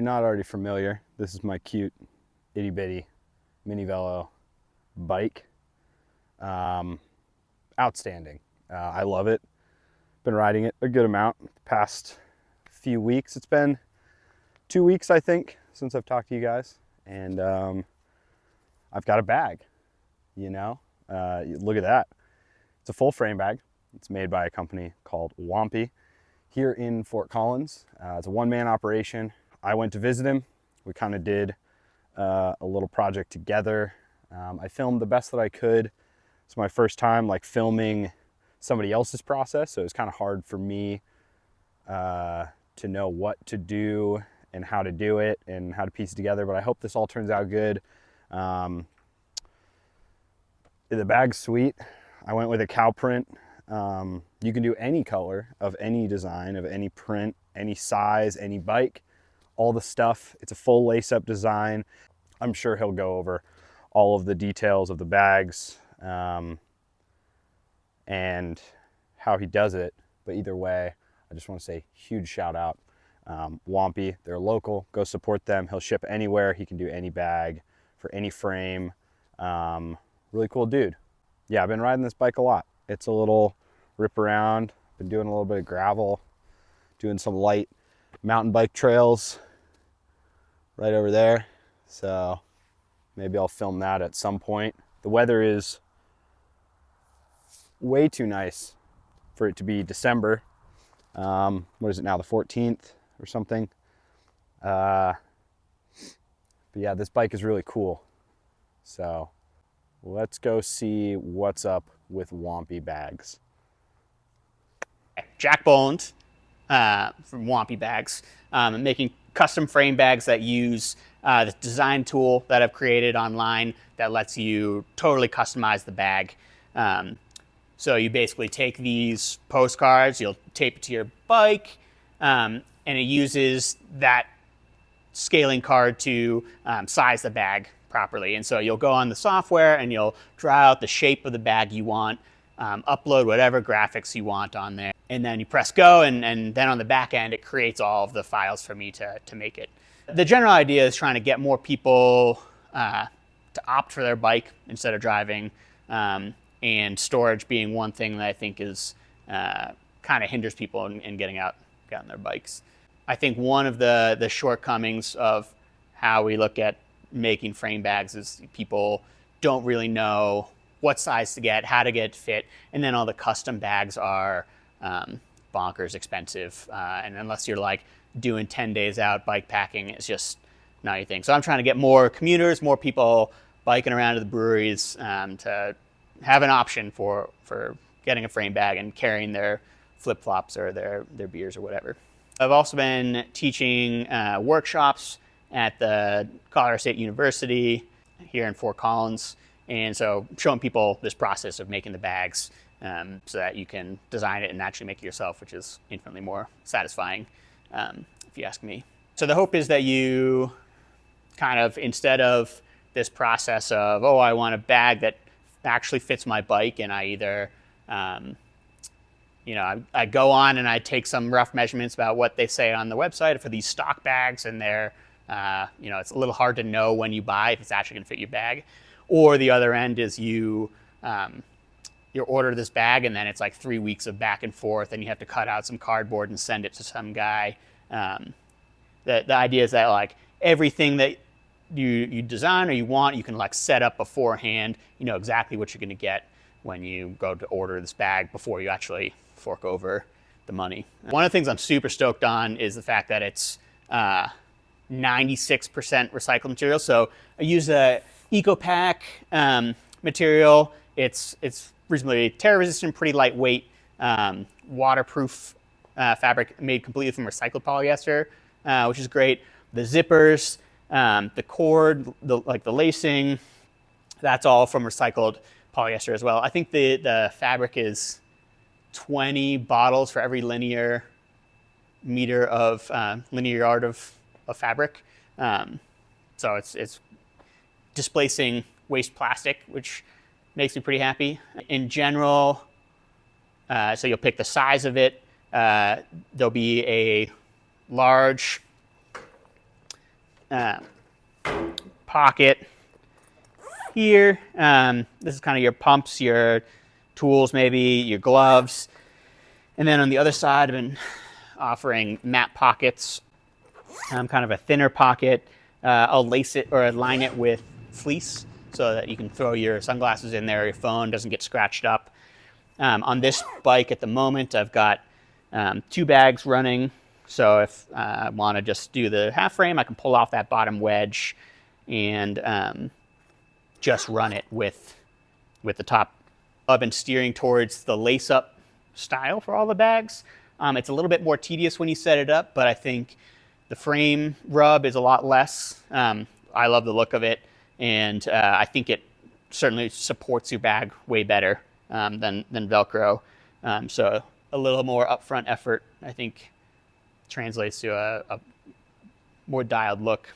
not already familiar, this is my Kyoot itty bitty mini velo bike. Outstanding. I love it. Been riding it a good amount the past few weeks. It's been 2 weeks, I think, since I've talked to you guys, and I've got a bag, you know. Look at that. It's a full frame bag. It's made by a company called Wampy here in Fort Collins. It's a one-man operation. I went to visit him. We kind of did a little project together. I filmed the best that I could. It's my first time like filming somebody else's process, so it was kind of hard for me to know what to do and how to do it and how to piece it together, but I hope this all turns out good. The bag's sweet. I went with a cow print. You can do any color of any design, of any print, any size, any bike, all the stuff. It's a full lace-up design. I'm sure he'll go over all of the details of the bags and how he does it. But either way, I just want to say huge shout out. Wampy, they're local. Go support them. He'll ship anywhere. He can do any bag for any frame. Really cool dude. Yeah, I've been riding this bike a lot. It's a little rip around. Been doing a little bit of gravel, doing some light mountain bike trails right over there. So maybe I'll film that at some point. The weather is way too nice for it to be December. What is it now, the 14th or something? But yeah, this bike is really cool. So let's go see what's up with Wompy Bags. Jack Boland from Wompy Bags, making custom frame bags that use the design tool that I've created online that lets you totally customize the bag. So you basically take these postcards, you'll tape it to your bike, and it uses that scaling card to size the bag properly. And so you'll go on the software and you'll draw out the shape of the bag you want, upload whatever graphics you want on there, and then you press go, and then on the back end it creates all of the files for me to make it. The general idea is trying to get more people to opt for their bike instead of driving, and storage being one thing that I think is kind of hinders people in getting out on their bikes. I think one of the shortcomings of how we look at making frame bags is people don't really know what size to get, how to get it fit, and then all the custom bags are bonkers expensive. And unless you're like doing 10 days out bike packing, it's just not your thing. So I'm trying to get more commuters, more people biking around to the breweries to have an option for getting a frame bag and carrying their flip-flops or their beers or whatever. I've also been teaching workshops at the Colorado State University here in Fort Collins. And so showing people this process of making the bags so that you can design it and actually make it yourself, which is infinitely more satisfying, if you ask me. So the hope is that you kind of, instead of this process of, oh, I want a bag that actually fits my bike, and I either, I go on and I take some rough measurements about what they say on the website for these stock bags, and they're, it's a little hard to know when you buy if it's actually gonna fit your bag. Or the other end is you order this bag, and then it's like 3 weeks of back and forth, and you have to cut out some cardboard and send it to some guy. The idea is that like everything that you design or you want, you can like set up beforehand. You know exactly what you're going to get when you go to order this bag before you actually fork over the money. One of the things I'm super stoked on is the fact that it's 96% recycled material. So I use a EcoPack material. It's reasonably tear resistant, pretty lightweight, waterproof fabric made completely from recycled polyester, which is great. The zippers, the cord, the lacing, that's all from recycled polyester as well. I think the fabric is 20 bottles for every linear meter of linear yard of fabric. So it's displacing waste plastic, which makes me pretty happy. In general, so you'll pick the size of it. There'll be a large pocket here. This is kind of your pumps, your tools, maybe your gloves. And then on the other side, I've been offering map pockets, kind of a thinner pocket. I'll lace it or line it with fleece so that you can throw your sunglasses in there, your phone doesn't get scratched up. On this bike at the moment, I've got 2 bags running. So if I want to just do the half frame, I can pull off that bottom wedge and just run it with the top. I've been steering towards the lace-up style for all the bags. It's a little bit more tedious when you set it up, but I think the frame rub is a lot less. I love the look of it, and I think it certainly supports your bag way better than Velcro. So a little more upfront effort, I think, translates to a more dialed look.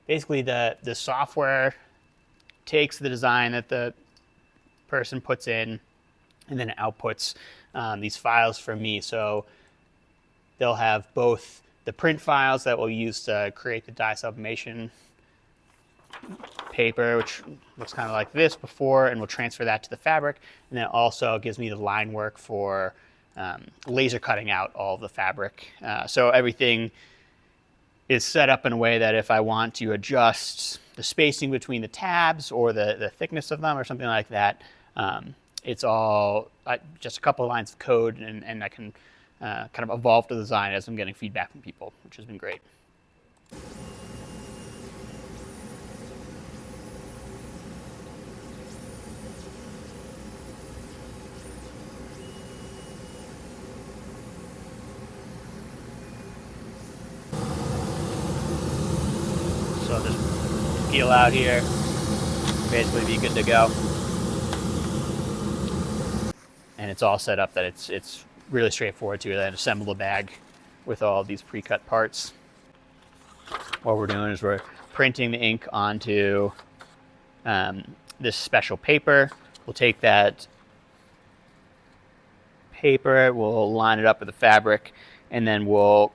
Basically, the software takes the design that the person puts in and then it outputs these files for me. So they'll have both the print files that we'll use to create the dye sublimation paper, which looks kind of like this before, and we'll transfer that to the fabric. And then it also gives me the line work for laser cutting out all of the fabric. So everything is set up in a way that if I want to adjust the spacing between the tabs or the thickness of them or something like that, it's all just a couple of lines of code, and I can kind of evolve the design as I'm getting feedback from people, which has been great. So just peel out here, basically be good to go. And it's all set up that it's really straightforward to then assemble the bag with all these pre-cut parts. What we're doing is we're printing the ink onto this special paper. We'll take that paper, we'll line it up with the fabric, and then we'll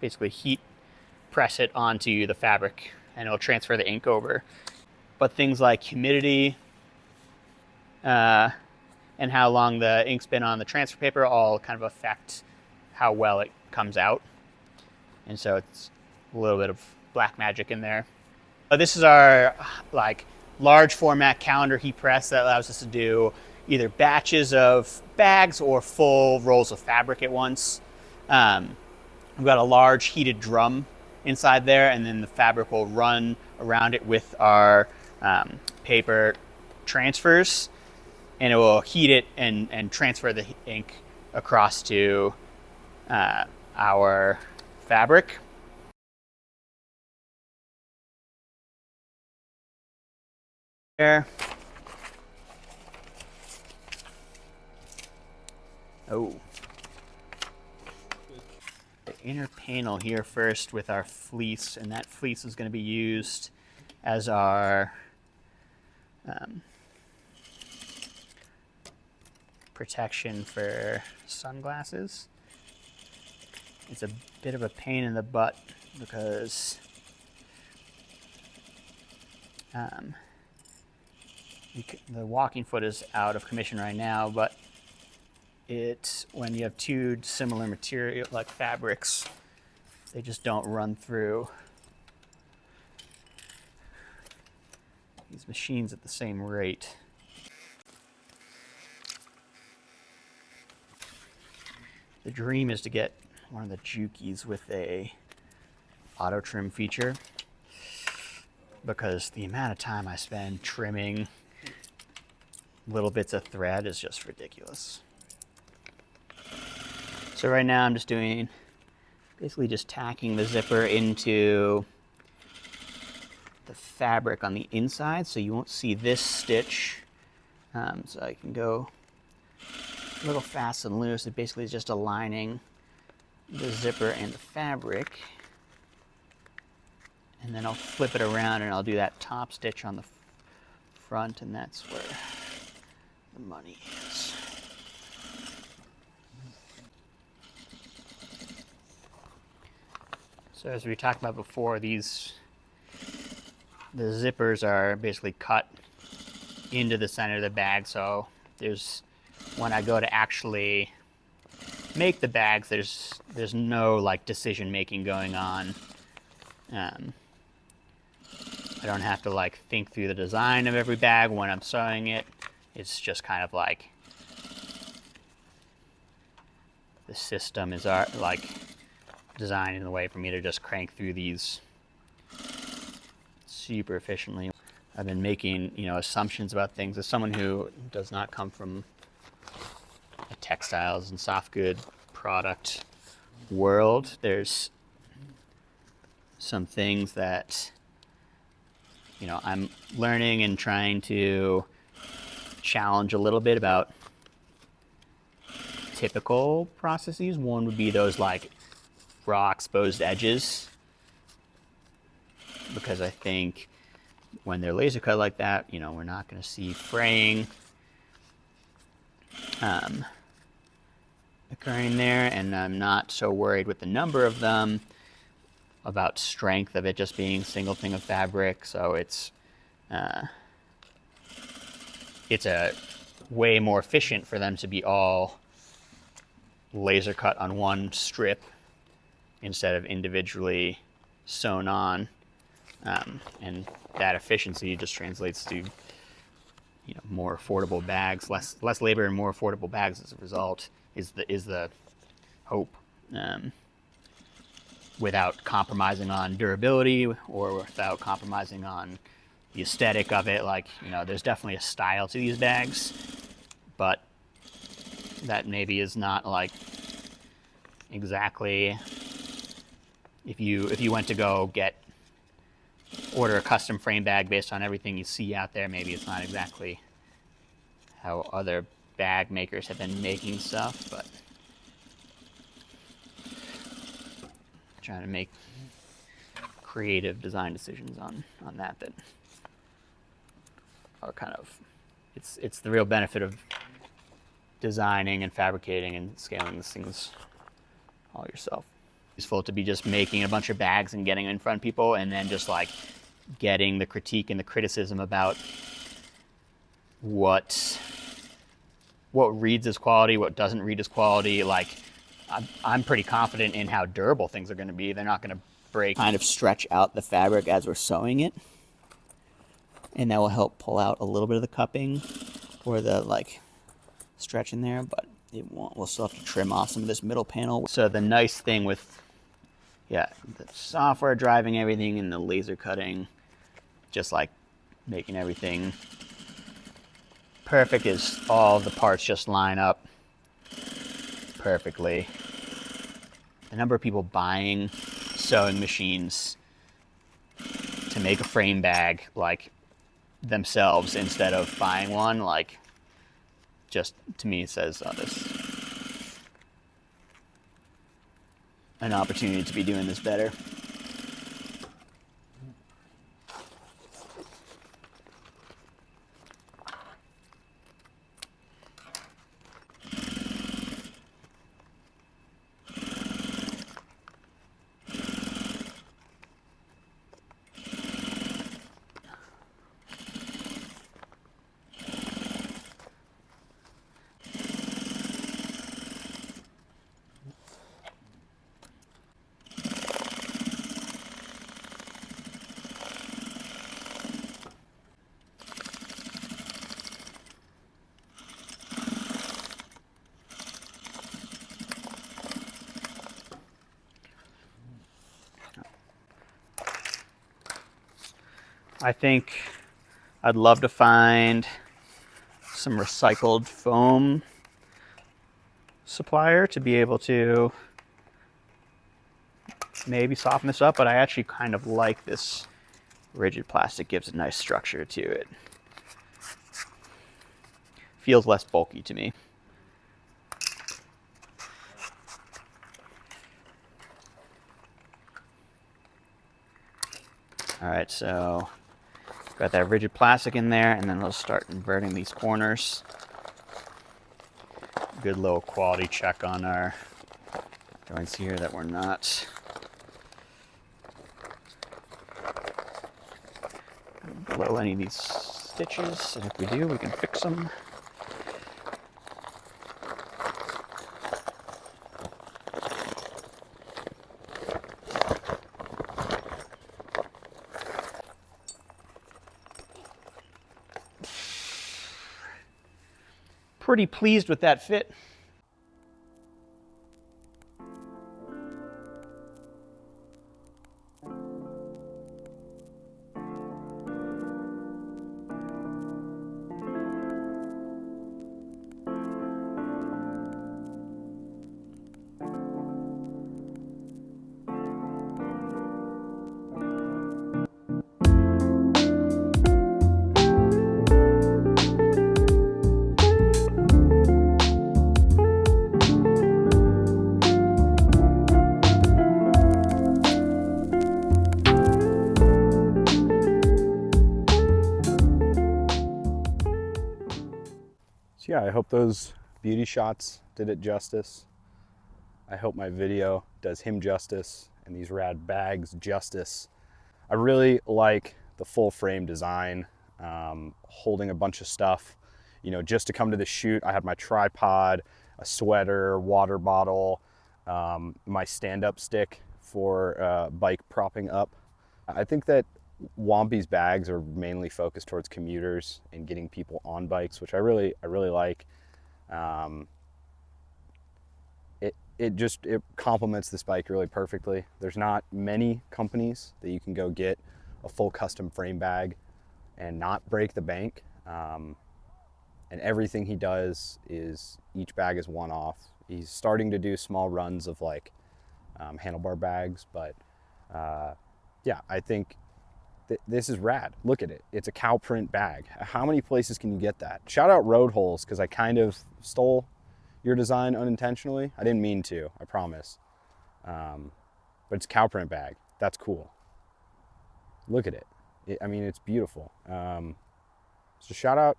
basically heat press it onto the fabric, and it'll transfer the ink over. But things like humidity and how long the ink's been on the transfer paper all kind of affect how well it comes out. And so it's a little bit of black magic in there. This is our large format calendar heat press that allows us to do either batches of bags or full rolls of fabric at once. We've got a large heated drum inside there, and then the fabric will run around it with our paper transfers, and it will heat it and transfer the ink across to our fabric. There. Oh. The inner panel here first with our fleece, and that fleece is going to be used as our protection for sunglasses. It's a bit of a pain in the butt because the walking foot is out of commission right now, but when you have two similar material like fabrics, they just don't run through these machines at the same rate. The dream is to get one of the Jukies with a auto trim feature, because the amount of time I spend trimming little bits of thread is just ridiculous. So right now I'm just doing, basically just tacking the zipper into the fabric on the inside, so you won't see this stitch. So I can go a little fast and loose. It basically is just aligning the zipper and the fabric. And then I'll flip it around and I'll do that top stitch on the front, and that's where the money is. So as we talked about before, the zippers are basically cut into the center of the bag. So when I go to actually make the bags, there's no like decision making going on. I don't have to like think through the design of every bag when I'm sewing it. It's just kind of like the system is like designed in a way for me to just crank through these super efficiently. I've been making, assumptions about things. As someone who does not come from a textiles and soft good product world, there's some things that, I'm learning and trying to challenge a little bit about typical processes. One would be those like raw exposed edges, because I think when they're laser cut like that, we're not going to see fraying occurring there, and I'm not so worried with the number of them about strength of it just being single thing of fabric. So it's a way more efficient for them to be all laser cut on one strip instead of individually sewn on, and that efficiency just translates to more affordable bags, less labor and more affordable bags as a result is the hope, without compromising on durability or without compromising on the aesthetic of it. Like, there's definitely a style to these bags, but that maybe is not like exactly, if you went to go order a custom frame bag based on everything you see out there, maybe it's not exactly how other bag makers have been making stuff, but trying to make creative design decisions on that are kind of, it's the real benefit of designing and fabricating and scaling these things all yourself. It's useful to be just making a bunch of bags and getting in front of people, and then just like getting the critique and the criticism about what reads as quality, what doesn't read as quality. Like, I'm pretty confident in how durable things are going to be. They're not going to break. Kind of stretch out the fabric as we're sewing it, and that will help pull out a little bit of the cupping or the like stretch in there, but it won't. We'll still have to trim off some of this middle panel. So the nice thing with the software driving everything and the laser cutting, just like making everything perfect, is all the parts just line up perfectly. The number of people buying sewing machines to make a frame bag like themselves instead of buying one, like, just to me says, oh, this an opportunity to be doing this better. I think I'd love to find some recycled foam supplier to be able to maybe soften this up, but I actually kind of like this rigid plastic. Gives a nice structure to it. Feels less bulky to me. All right, so got that rigid plastic in there, and then let's start inverting these corners. Good little quality check on our joints here that we're not Blow any of these stitches, and if we do, we can fix them. Pretty pleased with that fit. So yeah, I hope those beauty shots did it justice. I hope my video does him justice and these rad bags justice. I really like the full frame design, holding a bunch of stuff. You know, just to come to the shoot, I had my tripod, a sweater, water bottle, my stand-up stick for bike propping up. I think that Wampy's bags are mainly focused towards commuters and getting people on bikes, which I really like. It complements this bike really perfectly. There's not many companies that you can go get a full custom frame bag and not break the bank. And everything he does is, each bag is one off. He's starting to do small runs of like handlebar bags, but yeah, I think this is rad. Look at it. It's a cow print bag. How many places can you get that? Shout out Road Holes, because I kind of stole your design unintentionally. I didn't mean to, I promise. But it's a cow print bag. That's cool. Look at it. I mean, it's beautiful. So shout out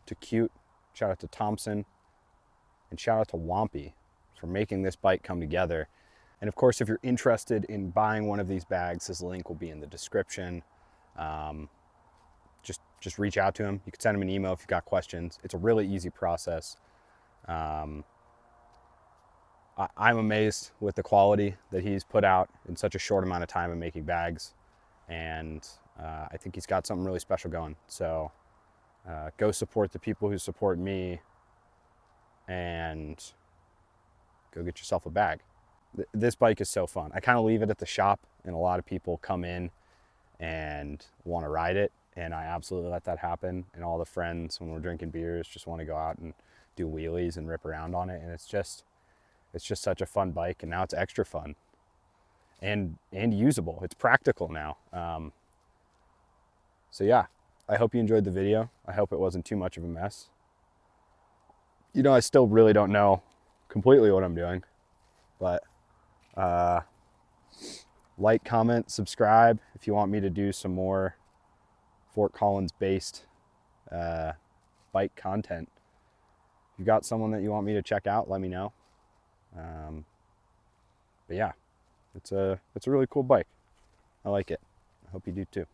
to Kyoot, shout out to Thompson, and shout out to Wampy for making this bike come together. And of course, if you're interested in buying one of these bags, his link will be in the description. Just reach out to him. You can send him an email if you've got questions. It's a really easy process. I'm amazed with the quality that he's put out in such a short amount of time in making bags. And I think he's got something really special going. So go support the people who support me and go get yourself a bag. This bike is so fun. I kind of leave it at the shop, and a lot of people come in and want to ride it, and I absolutely let that happen. And all the friends, when we're drinking beers, just want to go out and do wheelies and rip around on it. And it's just such a fun bike, and now it's extra fun and usable. It's practical now. So yeah, I hope you enjoyed the video. I hope it wasn't too much of a mess. You know, I still really don't know completely what I'm doing, but like, comment, subscribe if you want me to do some more Fort Collins based bike content. If you've got someone that you want me to check out, let me know. But yeah, it's a really cool bike. I like it. I hope you do too.